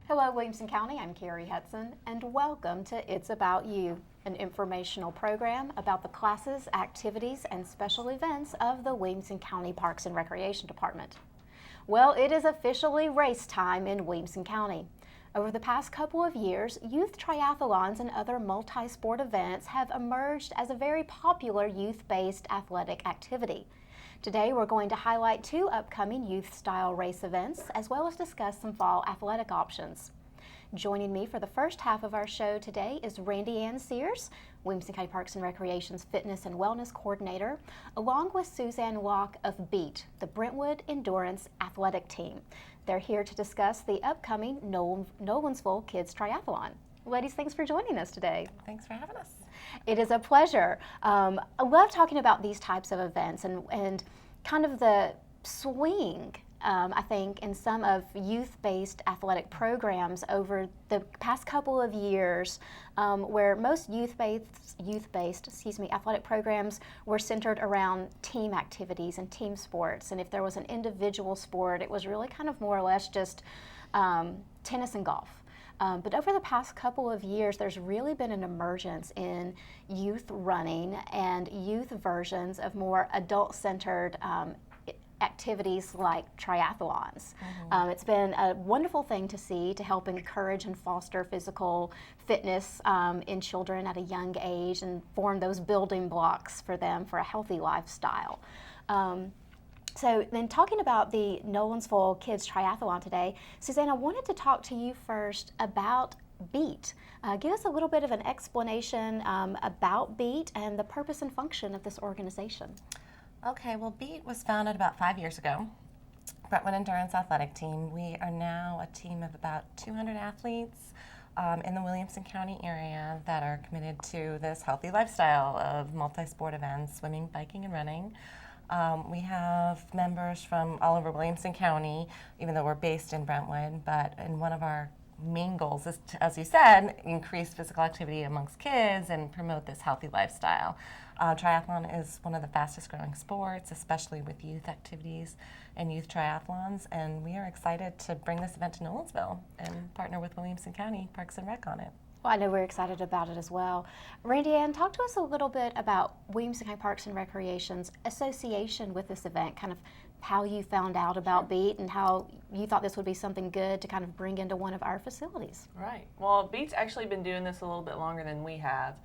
Hello, Williamson County. I'm Kerri Hudson, and welcome to It's About You, an informational program about the classes, activities, and special events of the Williamson County Parks and Recreation Department. Well, it is officially race time in Williamson County. Over the past couple of years, youth triathlons and other multi-sport events have emerged as a very popular youth-based athletic activity. Today, we're going to highlight two upcoming youth-style race events, as well as discuss some fall athletic options. Joining me for the first half of our show today is Randianne Sears, Williamson County Parks and Recreation's Fitness and Wellness Coordinator, along with Suzanne Locke of BEAT, the Brentwood Endurance Athletic Team. They're here to discuss the upcoming Nolensville Kids Triathlon. Ladies, thanks for joining us today. Thanks for having us. It is a pleasure. I love talking about these types of events and kind of the swing, I think, in some of youth-based athletic programs over the past couple of years, where most youth-based athletic programs were centered around team activities and team sports. And if there was an individual sport, it was really kind of more or less just tennis and golf. But over the past couple of years, there's really been an emergence in youth running and youth versions of more adult-centered activities like triathlons. It's been a wonderful thing to see to help encourage and foster physical fitness in children at a young age and form those building blocks for them for a healthy lifestyle. So then talking about the Nolensville Kids Triathlon today, Suzanne, I wanted to talk to you first about BEAT. Give us a little bit of an explanation about BEAT and the purpose and function of this organization. Okay, well, BEAT was founded about 5 years ago. Brentwood Endurance Athletic Team. We are now a team of about 200 athletes in the Williamson County area that are committed to this healthy lifestyle of multi-sport events, swimming, biking, and running. We have members from all over Williamson County, even though we're based in Brentwood, but in one of our main goals is to, as you said, increase physical activity amongst kids and promote this healthy lifestyle. Triathlon is one of the fastest growing sports, especially with youth activities and youth triathlons, and we are excited to bring this event to Nolensville and partner with Williamson County Parks and Rec on it. Well, I know we're excited about it as well. Randianne, talk to us a little bit about Williamson County Parks and Recreation's association with this event, kind of how you found out about BEAT and how you thought this would be something good to kind of bring into one of our facilities. Right. Well, BEAT's actually been doing this a little bit longer than we have.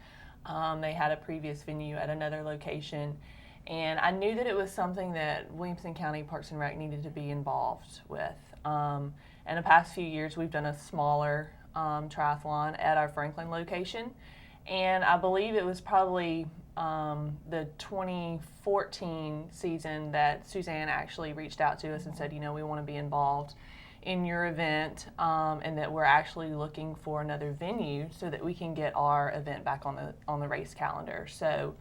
They had a previous venue at another location, and I knew that it was something that Williamson County Parks and Rec needed to be involved with. In the past few years, we've done a smaller triathlon at our Franklin location, and I believe it was probably the 2014 season that Suzanne actually reached out to us and said, you know, we want to be involved in your event, and that we're actually looking for another venue so that we can get our event back on the race calendar. So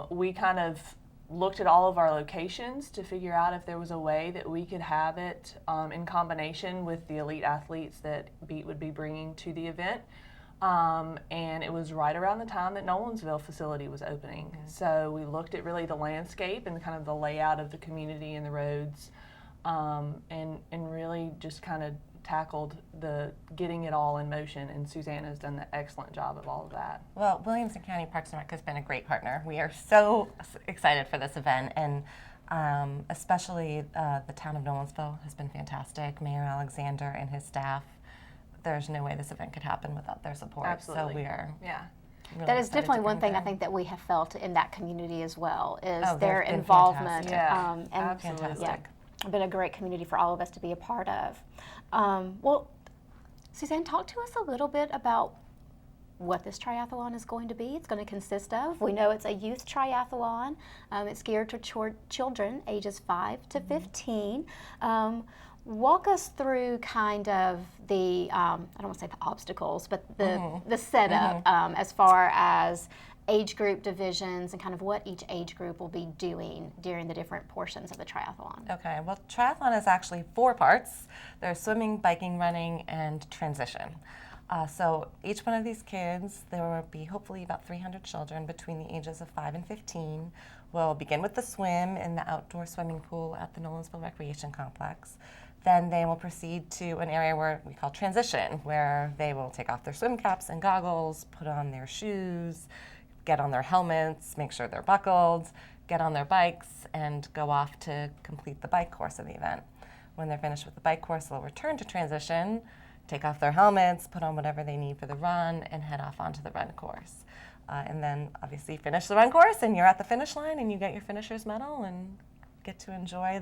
we kind of looked at all of our locations to figure out if there was a way that we could have it in combination with the elite athletes that BEAT would be bringing to the event. And it was right around the time that Nolensville facility was opening. Mm-hmm. So we looked at really the landscape and kind of the layout of the community and the roads, and really just kind of tackled the getting it all in motion, and Suzanne has done an excellent job of all of that. Well, Williamson County Parks and Rec has been a great partner. We are so excited for this event, and especially the town of Nolensville has been fantastic. Mayor Alexander and his staff. There's no way this event could happen without their support. Absolutely. So we are. Yeah. Really that is definitely one thing I think that we have felt in that community as well, is their involvement. Yeah, and absolutely. Yeah, been a great community for all of us to be a part of. Well, Suzanne, talk to us a little bit about what this triathlon is going to be. It's going to consist of. We know it's a youth triathlon. It's geared to children ages 5 to 15. Walk us through kind of the, I don't want to say the obstacles, but the setup as far as age group divisions and kind of what each age group will be doing during the different portions of the triathlon. Okay, well, triathlon is actually 4 parts. There's swimming, biking, running, and transition. So each one of these kids, there will be hopefully about 300 children between the ages of 5 and 15. We'll begin with the swim in the outdoor swimming pool at the Nolensville Recreation Complex. Then they will proceed to an area where we call transition, where they will take off their swim caps and goggles, put on their shoes, get on their helmets, make sure they're buckled, get on their bikes, and go off to complete the bike course of the event. When they're finished with the bike course, they'll return to transition, take off their helmets, put on whatever they need for the run, and head off onto the run course. And then obviously finish the run course, and you're at the finish line, and you get your finisher's medal and get to enjoy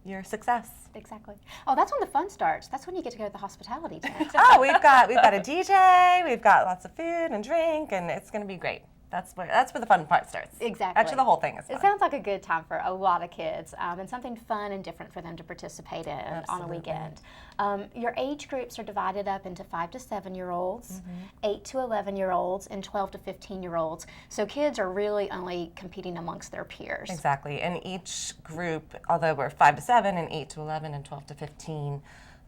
your success. Exactly. Oh, that's when the fun starts. That's when you get to go to the hospitality tent. Oh, we've got a DJ, we've got lots of food and drink, and it's going to be great. That's where the fun part starts. Exactly. Actually, the whole thing is fun. It sounds like a good time for a lot of kids, and something fun and different for them to participate in on a weekend. Your age groups are divided up into 5 to 7-year-olds, 8 to 11-year-olds, and 12 to 15-year-olds. So kids are really only competing amongst their peers. Exactly. And each group, although we're 5 to 7 and 8 to 11 and 12 to 15,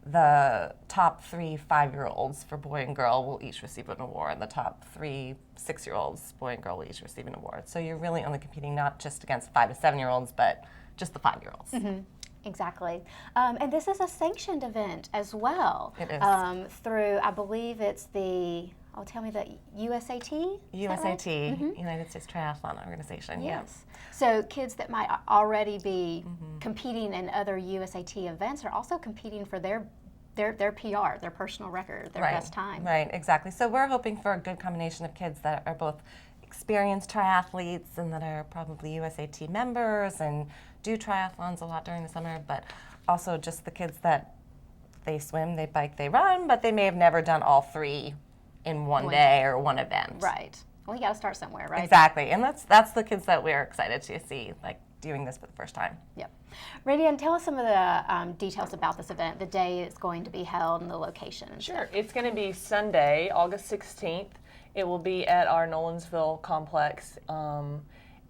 the top 3 5-year-olds for boy and girl will each receive an award. The top 3 6-year-olds, boy and girl, will each receive an award. So you're really only competing not just against 5 to 7-year-olds, but just the 5-year-olds. Exactly. And this is a sanctioned event as well. It is. Through, I believe it's the, tell me the USAT? USAT, United States Triathlon Organization. Yes. So kids that might already be competing in other USAT events are also competing for their PR, their personal record, their best time. Right, exactly. So we're hoping for a good combination of kids that are both experienced triathletes and that are probably USAT members and do triathlons a lot during the summer, but also just the kids that they swim, they bike, they run, but they may have never done all 3 in one day or one event. Right. Well, you got to start somewhere, right? Exactly, and that's the kids that we're excited to see, like, doing this for the first time. Yep. Randianne, tell us some of the details about this event, the day it's going to be held, and the location. And Sure. It's going to be Sunday, August 16th. It will be at our Nolensville complex,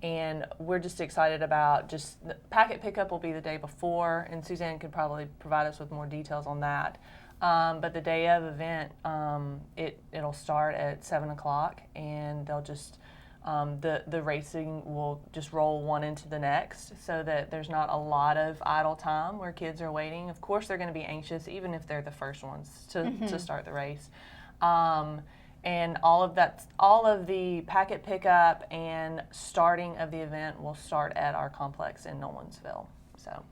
and we're just excited about the packet pickup will be the day before, and Suzanne could probably provide us with more details on that. But the day of event, it'll start at 7 o'clock, and they'll just the racing will just roll one into the next, so that there's not a lot of idle time where kids are waiting. Of course, they're going to be anxious, even if they're the first ones to start the race. And all of the packet pickup and starting of the event will start at our complex in Nolensville. So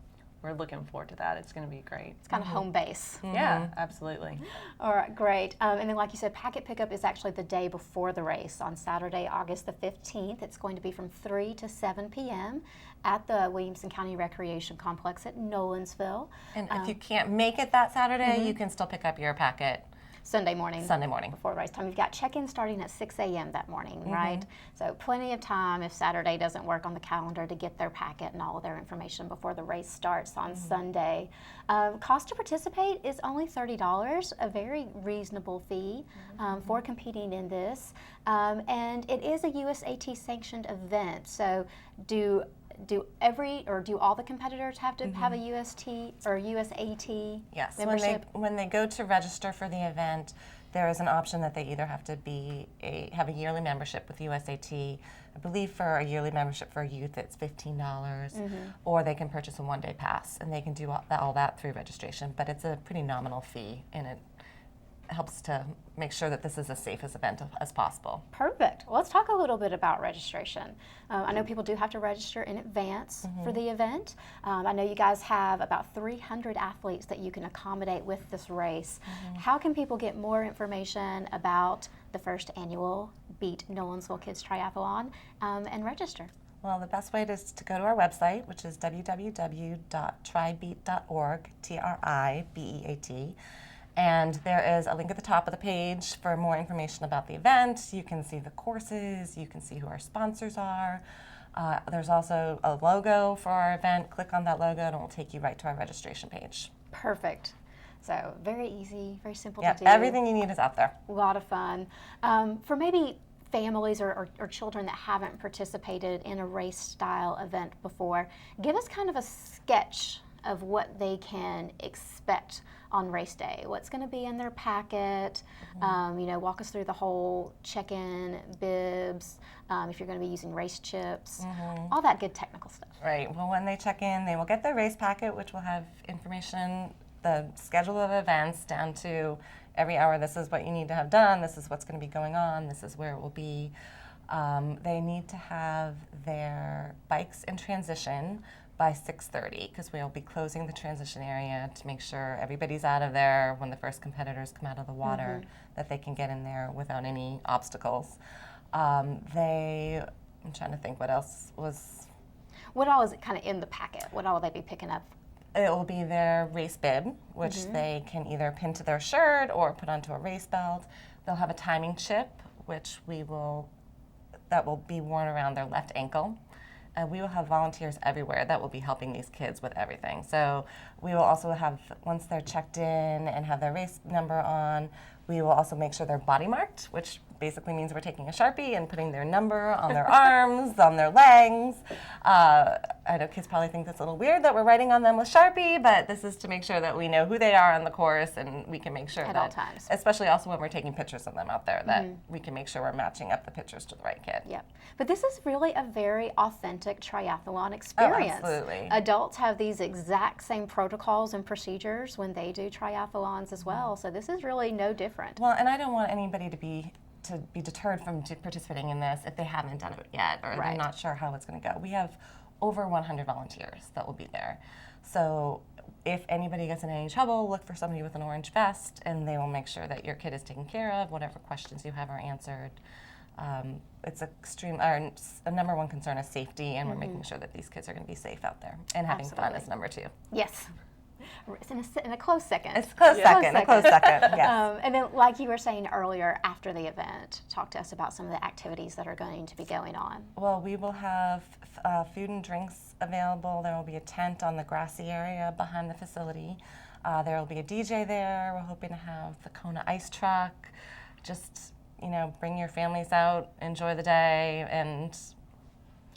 we're looking forward to that. It's going to be great. It's kind of home base. Yeah, absolutely. All right, great. And then like you said, packet pickup is actually the day before the race on Saturday, August the 15th. It's going to be from 3 to 7 p.m. at the Williamson County Recreation Complex at Nolensville. And if you can't make it that Saturday, you can still pick up your packet Sunday morning. Before race time. You've got check-in starting at 6 a.m. that morning, right? So plenty of time if Saturday doesn't work on the calendar to get their packet and all of their information before the race starts on Sunday. Cost to participate is only $30, a very reasonable fee for competing in this. And it is a USAT sanctioned event. So do all the competitors have to have a UST or USAT Yes, membership? when they go to register for the event, there is an option that they either have to have a yearly membership with USAT. I believe for a yearly membership for a youth it's $15, or they can purchase a one-day pass, and they can do all that through registration. But it's a pretty nominal fee, and it helps to make sure that this is as safe as event as possible. Perfect. Well, let's talk a little bit about registration. I know people do have to register in advance for the event. I know you guys have about 300 athletes that you can accommodate with this race. How can people get more information about the first annual Beat Nolensville Kids Triathlon and register? Well, the best way is to go to our website, which is www.tribeat.org, TRIBEAT. And there is a link at the top of the page for more information about the event. You can see the courses, you can see who our sponsors are. There's also a logo for our event. Click on that logo and it will take you right to our registration page. Perfect. So very easy, very simple Yeah, to do. everything you need is out there. A lot of fun. For maybe families or children that haven't participated in a race style event before, give us kind of a sketch of what they can expect on race day. What's going to be in their packet? Walk us through the whole check-in, bibs, if you're going to be using race chips, all that good technical stuff. Right. Well, when they check in, they will get their race packet, which will have information, the schedule of events down to every hour. This is what you need to have done. This is what's going to be going on. This is where it will be. They need to have their bikes in transition by 6:30 because we'll be closing the transition area to make sure everybody's out of there when the first competitors come out of the water, that they can get in there without any obstacles. I'm trying to think what else was. What all is it kind of in the packet? What all will they be picking up? It will be their race bib, which they can either pin to their shirt or put onto a race belt. They'll have a timing chip, which that will be worn around their left ankle. We will have volunteers everywhere that will be helping these kids with everything. So we will also have, once they're checked in and have their race number on, we will also make sure they're body marked, which basically means we're taking a Sharpie and putting their number on their arms, on their legs. I know kids probably think that's a little weird that we're writing on them with Sharpie, but this is to make sure that we know who they are on the course, and we can make sure at that, all times, especially also when we're taking pictures of them out there, that we can make sure we're matching up the pictures to the right kid. Yep. But this is really a very authentic triathlon experience. Oh, absolutely. Adults have these exact same protocols and procedures when they do triathlons as well, so this is really no different. Well, and I don't want anybody to be deterred from participating in this if they haven't done it yet or they're not sure how it's going to go. We have over 100 volunteers that will be there. So if anybody gets in any trouble, look for somebody with an orange vest, and they will make sure that your kid is taken care of, whatever questions you have are answered. It's a number one concern is safety, and we're making sure that these kids are going to be safe out there and having fun is number two. Yes. It's in a close second. It's a close second, yes. And then, like you were saying earlier, after the event, talk to us about some of the activities that are going to be going on. Well, we will have food and drinks available. There will be a tent on the grassy area behind the facility. There will be a DJ there. We're hoping to have the Kona ice truck. Just, bring your families out, enjoy the day, and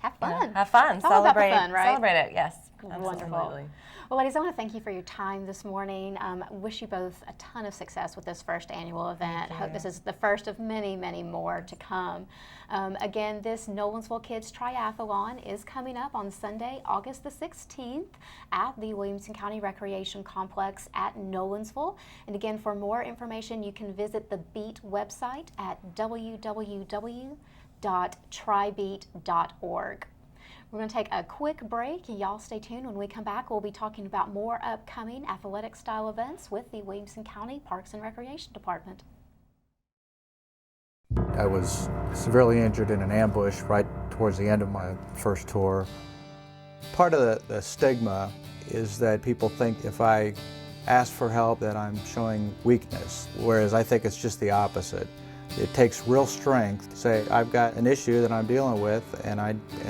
have fun. Have fun. It's all Celebrate. about the fun, right? Celebrate it. Yes. Wonderful. Absolutely. Well, ladies, I want to thank you for your time this morning. Wish you both a ton of success with this first annual event. Hope this is the first of many, many more to come. Again, this Nolensville Kids Triathlon is coming up on Sunday, August the 16th at the Williamson County Recreation Complex at Nolensville. And again, for more information, you can visit the BEAT website at www.tribeat.org. We're going to take a quick break. Y'all stay tuned. When we come back, we'll be talking about more upcoming athletic style events with the Williamson County Parks and Recreation Department. I was severely injured in an ambush right towards the end of my first tour. Part of the stigma is that people think if I ask for help that I'm showing weakness, whereas I think it's just the opposite. It takes real strength to say, I've got an issue that I'm dealing with and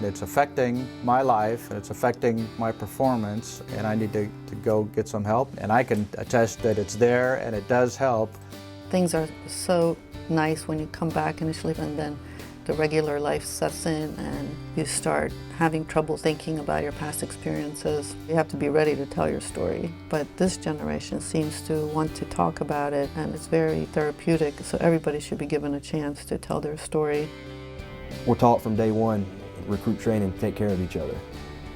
it's affecting my life and it's affecting my performance, and I need to go get some help. And I can attest that it's there and it does help. Things are so nice when you come back initially, and then the regular life sets in and you start having trouble thinking about your past experiences. You have to be ready to tell your story. But this generation seems to want to talk about it, and it's very therapeutic, so everybody should be given a chance to tell their story. We're taught from day one, recruit training, to take care of each other,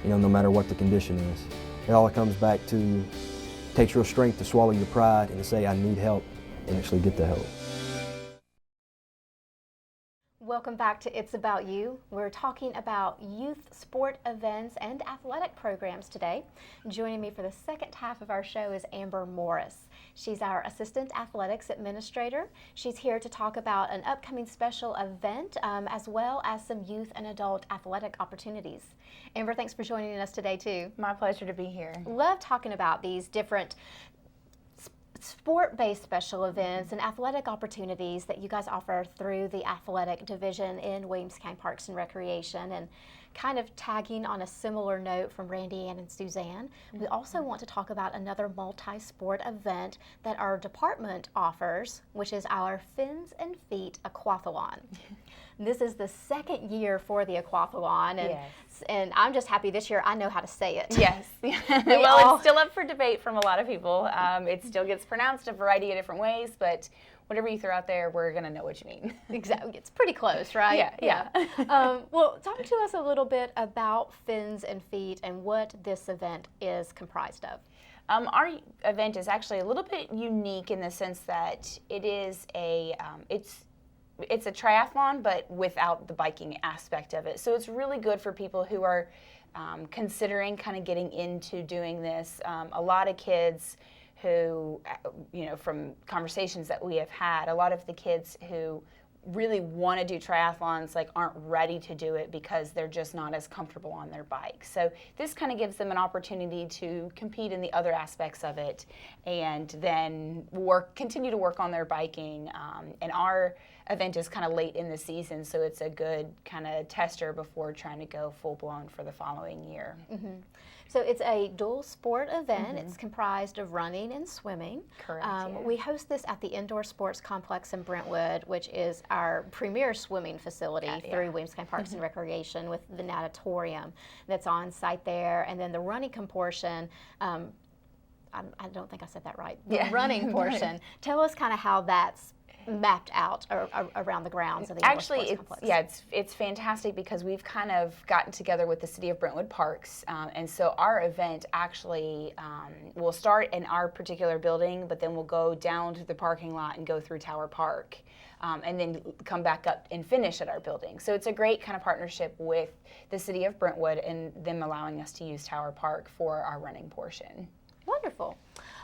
no matter what the condition is. It all comes back to, it takes real strength to swallow your pride and to say, I need help, and actually get the help. Welcome back to It's About You. We're talking about youth sport events and athletic programs today. Joining me for the second half of our show is Amber Morris. She's our Assistant Athletics Administrator. She's here to talk about an upcoming special event as well as some youth and adult athletic opportunities. Amber, thanks for joining us today too. My pleasure to be here. Love talking about these different sport-based special events and athletic opportunities that you guys offer through the athletic division in Williamson County Parks and Recreation. And kind of tagging on a similar note from Randianne and Suzanne, we also want to talk about another multi-sport event that our department offers, which is our Fins and Feet Aquathlon. This is the second year for the aquathlon, and, and I'm just happy this year I know how to say it. Yes. Well, it's still up for debate from a lot of people. It still gets pronounced a variety of different ways, but whatever you throw out there, we're going to know what you mean. Exactly. It's pretty close, right? Yeah. Well, talk to us a little bit about Fins and Feet and what this event is comprised of. Our event is actually a little bit unique in the sense that it is it's a triathlon, but without the biking aspect of it. So it's really good for people who are considering kind of getting into doing this. A lot of kids who, from conversations that we have had, a lot of the kids who really want to do triathlons aren't ready to do it because they're just not as comfortable on their bike. So this kind of gives them an opportunity to compete in the other aspects of it and then continue to work on their biking. And our event is kind of late in the season, so it's a good kind of tester before trying to go full blown for the following year. Mm-hmm. So it's a dual sport event. It's comprised of running and swimming. Correct. We host this at the Indoor Sports Complex in Brentwood, which is our premier swimming facility through Williamson County Parks and Recreation, with the natatorium that's on site there. And then the running portion, I don't think I said that right. The running portion. Tell us kind of how that's mapped out around the grounds of the Indoor Sports Complex. It's fantastic because we've kind of gotten together with the City of Brentwood Parks, and so our event actually will start in our particular building, but then we'll go down to the parking lot and go through Tower Park, and then come back up and finish at our building. So it's a great kind of partnership with the City of Brentwood and them allowing us to use Tower Park for our running portion. Wonderful.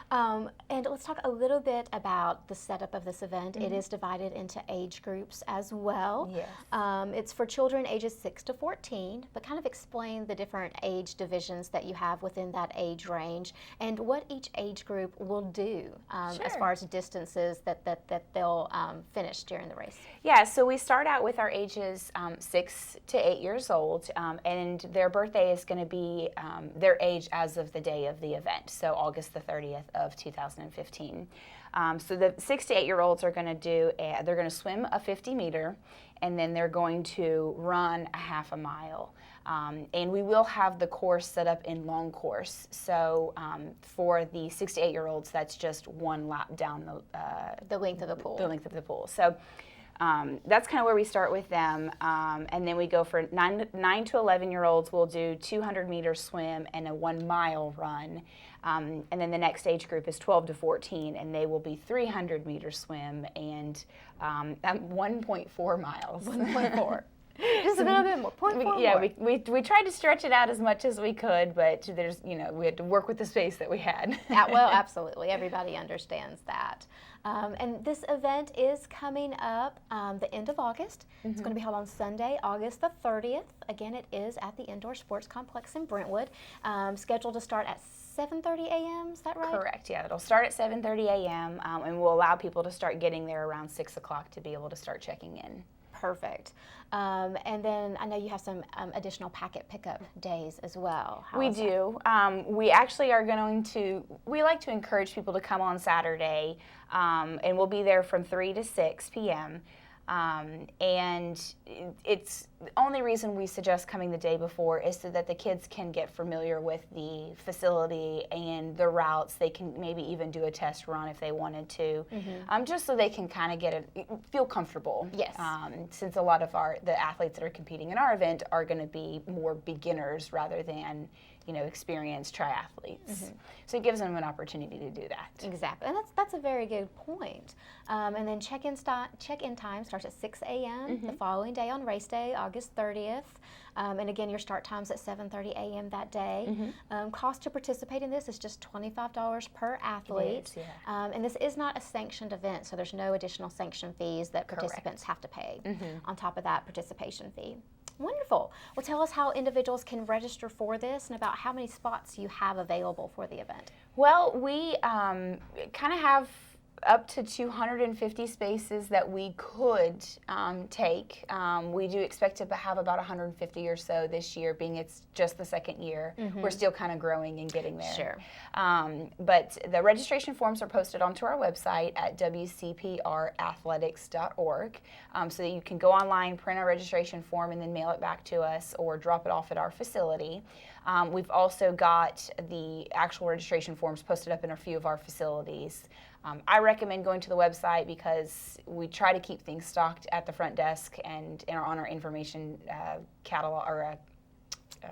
And let's talk a little bit about the setup of this event. It is divided into age groups as well. Yes. It's for children ages 6 to 14, but kind of explain the different age divisions that you have within that age range and what each age group will do as far as distances that they'll finish during the race. Yeah, so we start out with our ages 6 to 8 years old, and their birthday is going to be their age as of the day of the event, so August the 30th of 2015. So the 6 to 8 year olds are going to they're going to swim a 50 meter, and then they're going to run a half a mile. And we will have the course set up in long course. So for the 6 to 8 year olds, that's just one lap down the length of the pool. The length of the pool. So that's kind of where we start with them. And then we go for 9 to 11 year olds, we'll do 200 meter swim and a 1 mile run. And then the next age group is 12 to 14, and they will be 300 meter swim and 1.4 miles. 1.4. Just a little bit more. 0.4 yeah, more. we tried to stretch it out as much as we could, but there's we had to work with the space that we had. Well, absolutely. Everybody understands that. And this event is coming up the end of August. It's going to be held on Sunday, August the 30th. Again, it is at the Indoor Sports Complex in Brentwood. Scheduled to start at 7:30 a.m. Is that right? Correct. Yeah, it'll start at 7:30 a.m. And we'll allow people to start getting there around 6 o'clock to be able to start checking in. Perfect. And then I know you have some additional packet pickup days as well. We do. We actually are we like to encourage people to come on Saturday, and we'll be there from 3 to 6 p.m. And it's the only reason we suggest coming the day before is so that the kids can get familiar with the facility and the routes. They can maybe even do a test run if they wanted to, just so they can kind of feel comfortable. Yes. Since a lot of the athletes that are competing in our event are going to be more beginners rather than experienced triathletes. So it gives them an opportunity to do that. Exactly, and that's a very good point. And then check-in time starts at 6 a.m. the following day on race day, August 30th. And again, your start time's at 7:30 a.m. that day. Cost to participate in this is just $25 per athlete. It is, yeah. And this is not a sanctioned event, so there's no additional sanction fees that participants have to pay on top of that participation fee. Wonderful. Well, tell us how individuals can register for this and about how many spots you have available for the event. Well, we kind of have up to 250 spaces that we could take. We do expect to have about 150 or so this year, being it's just the second year. We're still kind of growing and getting there. Sure. But the registration forms are posted onto our website at wcprathletics.org, so that you can go online, print a registration form, and then mail it back to us or drop it off at our facility. We've also got the actual registration forms posted up in a few of our facilities. I recommend going to the website because we try to keep things stocked at the front desk and on our information catalog or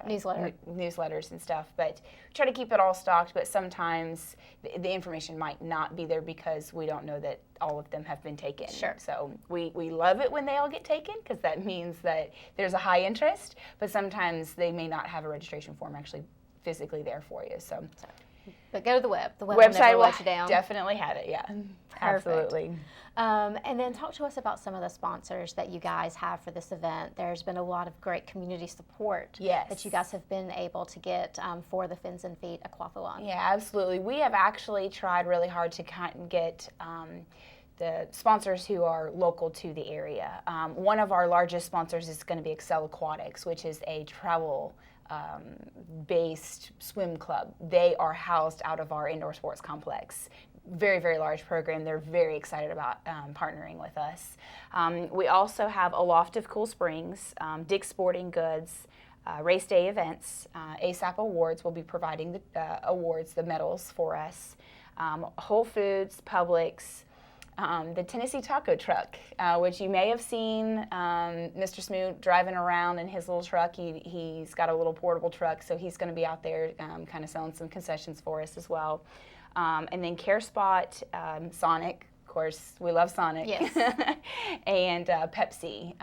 newsletters and stuff. But we try to keep it all stocked, but sometimes the information might not be there because we don't know that all of them have been taken. Sure. So we love it when they all get taken because that means that there's a high interest, but sometimes they may not have a registration form actually physically there for you. So. But go to the web. The web website will never will let you down. Definitely have it, yeah. Absolutely. And then talk to us about some of the sponsors that you guys have for this event. There's been a lot of great community support that you guys have been able to get for the Fins and Feet Aquathlon. Yeah, absolutely. We have actually tried really hard to get the sponsors who are local to the area. One of our largest sponsors is going to be Excel Aquatics, which is a travel based swim club. They are housed out of our indoor sports complex. Very, very large program. They're very excited about partnering with us. We also have a Loft of Cool Springs, Dick's Sporting Goods, Race Day Events, ASAP Awards will be providing the awards, the medals for us. Whole Foods, Publix, the Tennessee Taco Truck, which you may have seen Mr. Smoot driving around in his little truck. He's got a little portable truck, so he's going to be out there kind of selling some concessions for us as well. And then Care Spot, Sonic, of course, we love Sonic, yes. and Pepsi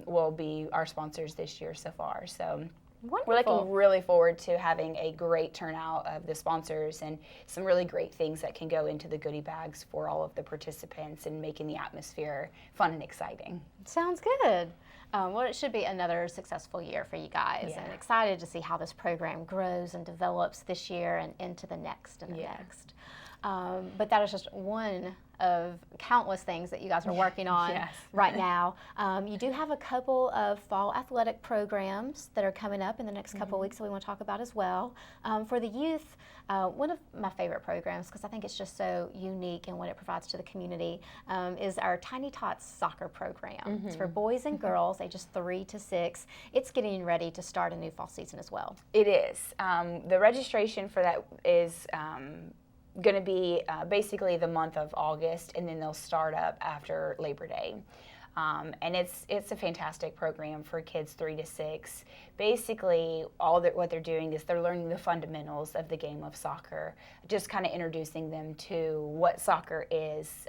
will be our sponsors this year so far. So. Wonderful. We're looking really forward to having a great turnout of the sponsors and some really great things that can go into the goodie bags for all of the participants and making the atmosphere fun and exciting. Sounds good. Well, it should be another successful year for you guys, and excited to see how this program grows and develops this year and into the next and the next. But that is just one of countless things that you guys are working on right now. You do have a couple of fall athletic programs that are coming up in the next couple of weeks that we want to talk about as well. For the youth, one of my favorite programs, because I think it's just so unique in what it provides to the community, is our Tiny Tots soccer program. It's for boys and girls ages 3 to 6. It's getting ready to start a new fall season as well. It is. The registration for that is going to be basically the month of August, and then they'll start up after Labor Day. And it's a fantastic program for kids 3 to 6. Basically, what they're doing is they're learning the fundamentals of the game of soccer, just kind of introducing them to what soccer is.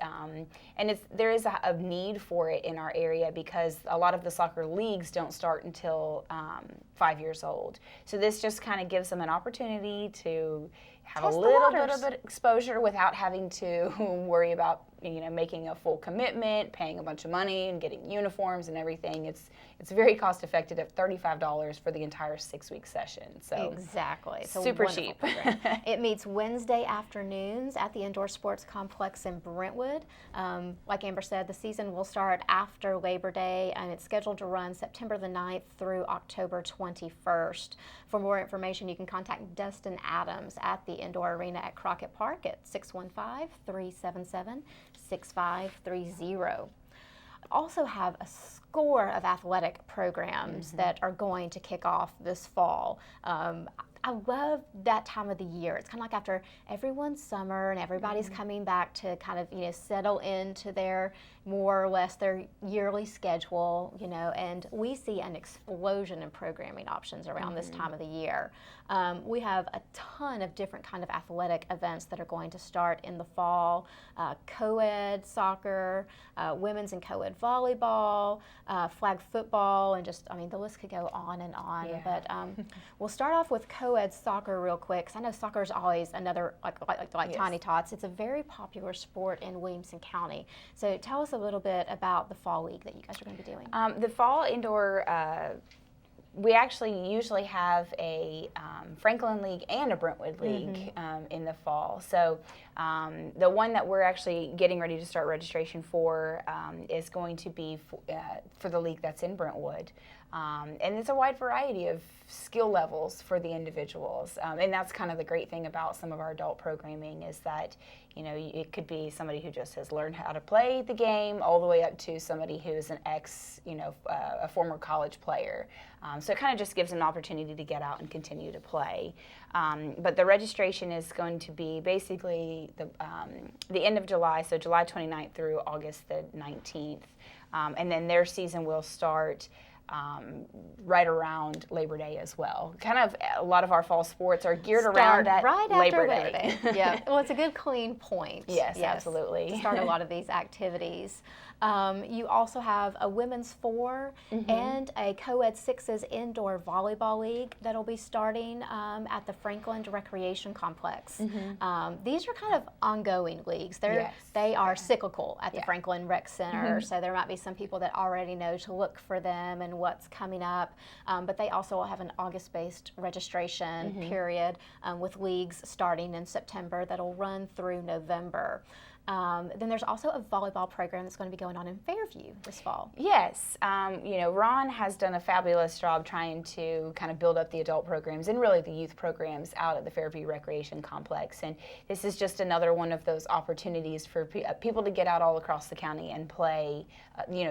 And there is a need for it in our area because a lot of the soccer leagues don't start until 5 years old. So this just kind of gives them an opportunity to have a little bit of exposure without having to worry about making a full commitment, paying a bunch of money, and getting uniforms and everything. It's very cost effective at $35 for the entire 6-week session. So exactly, it's super cheap. It meets Wednesday afternoons at the Indoor Sports Complex in Brentwood. Like Amber said, the season will start after Labor Day, and it's scheduled to run September the 9th through October 21st. For more information, you can contact Dustin Adams at the Indoor Arena at Crockett Park at 615-377-6530. Also have a score of athletic programs that are going to kick off this fall. I love that time of the year. It's kind of like after everyone's summer and everybody's coming back to kind of, settle into their more or less their yearly schedule, and we see an explosion in programming options around this time of the year. We have a ton of different kind of athletic events that are going to start in the fall. Co-ed soccer, women's and co-ed volleyball, flag football, and just, the list could go on and on. Yeah. But we'll start off with co-ed soccer real quick, because I know soccer is always another, like Tiny Tots. It's a very popular sport in Williamson County. So tell us a little bit about the fall league that you guys are going to be doing. The fall indoor we actually usually have a Franklin League and a Brentwood League in the fall. So the one that we're actually getting ready to start registration for is going to be for the league that's in Brentwood. And it's a wide variety of skill levels for the individuals. And that's kind of the great thing about some of our adult programming is that, you know, it could be somebody who just has learned how to play the game all the way up to somebody who's an a former college player. So it kind of just gives an opportunity to get out and continue to play. But the registration is going to be basically the end of July, so July 29th through August the 19th. And then their season will start right around Labor Day as well. Kind of a lot of our fall sports are geared around that right Labor after Day. Yeah, well, it's a good clean point. Yes, absolutely. To start a lot of these activities. You also have a women's 4 and a co-ed 6s indoor volleyball league that'll be starting at the Franklin Recreation Complex. These are kind of ongoing leagues. They are cyclical at the Franklin Rec Center, so there might be some people that already know to look for them and what's coming up, but they also will have an August-based registration period with leagues starting in September that'll run through November. Then there's also a volleyball program that's going to be going on in Fairview this fall. Yes, Ron has done a fabulous job trying to kind of build up the adult programs and really the youth programs out at the Fairview Recreation Complex. And this is just another one of those opportunities for people to get out all across the county and play,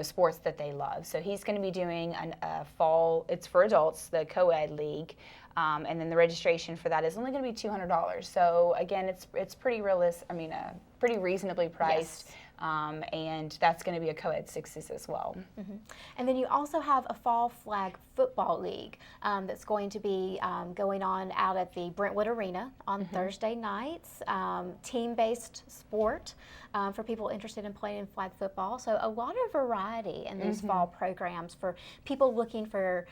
sports that they love. So he's going to be doing a fall, it's for adults, the co-ed league. And then the registration for that is only going to be $200. So again, it's pretty pretty reasonably priced. Yes. And that's going to be a co-ed 6s as well. And then you also have a fall flag football league that's going to be going on out at the Brentwood Arena on Thursday nights. Team-based sport for people interested in playing flag football. So a lot of variety in these fall programs for people looking for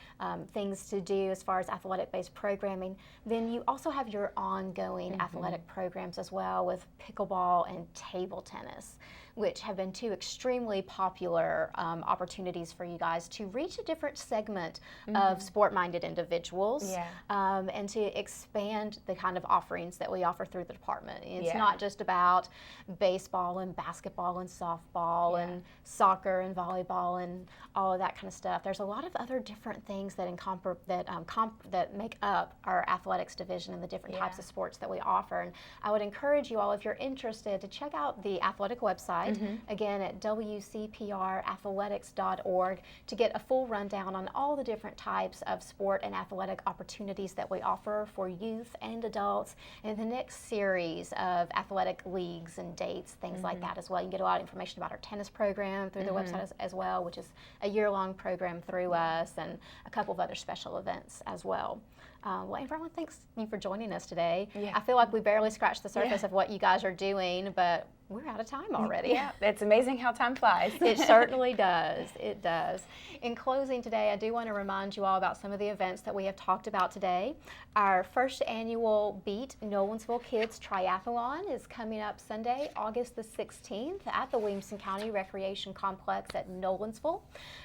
things to do as far as athletic-based programming. Then you also have your ongoing athletic programs as well with pickleball and table tennis, which have been two extremely popular opportunities for you guys to reach a different segment of sport-minded individuals and to expand the kind of offerings that we offer through the department. It's not just about baseball and basketball and softball and soccer and volleyball and all of that kind of stuff. There's a lot of other different things that that make up our athletics division and the different types of sports that we offer. And I would encourage you all, if you're interested, to check out the athletic website, again at wcprathletics.org, to get a full rundown on all the different types of sport and athletic opportunities that we offer for youth and adults, and the next series of athletic leagues and dates, things like that as well. You can get a lot of information about our tennis program through the website as well, which is a year-long program through us, and a couple of other special events as well. Well, everyone, thanks you for joining us today. I feel like we barely scratched the surface of what you guys are doing, but we're out of time already. Yeah, it's amazing how time flies. It certainly does. It does. In closing today, I do want to remind you all about some of the events that we have talked about today. Our first annual Beat Nolensville Kids Triathlon is coming up Sunday, August the 16th at the Williamson County Recreation Complex at Nolensville.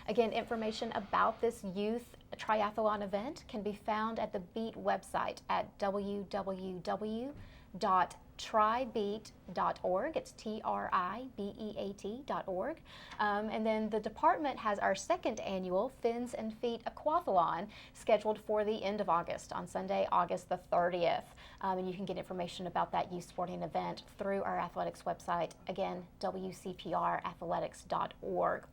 Again, information about this youth triathlon event can be found at the Beat website at www.tribeat.org. It's TRIBEAT.org. And then the department has our second annual Fins and Feet Aquathlon scheduled for the end of August, on Sunday, August the 30th. And you can get information about that youth sporting event through our athletics website, again, wcprathletics.org.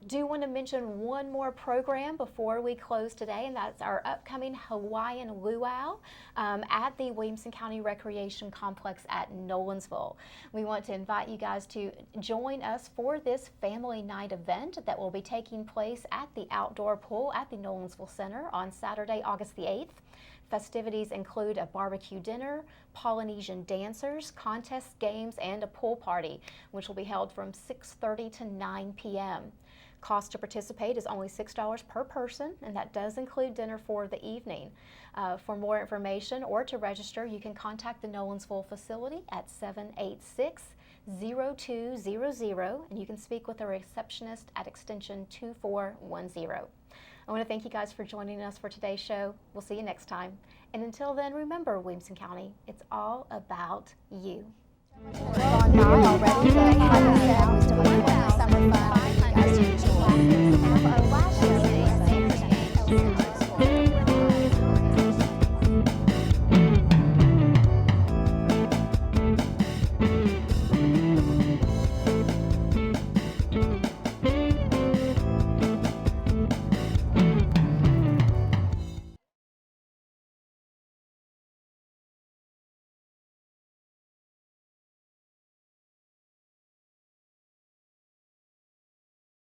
Do want to mention one more program before we close today, and that's our upcoming Hawaiian Luau at the Williamson County Recreation Complex at Nolensville. We want to invite you guys to join us for this family night event that will be taking place at the outdoor pool at the Nolensville Center on Saturday, August the 8th. Festivities include a barbecue dinner, Polynesian dancers, contests, games, and a pool party, which will be held from 6:30 to 9 p.m. Cost to participate is only $6 per person, and that does include dinner for the evening. For more information or to register, you can contact the Nolensville facility at 786-0200, and you can speak with a receptionist at extension 2410. I want to thank you guys for joining us for today's show. We'll see you next time. And until then, remember, Williamson County, it's all about you. Already, so like I said, we still have summer fun. You guys enjoy.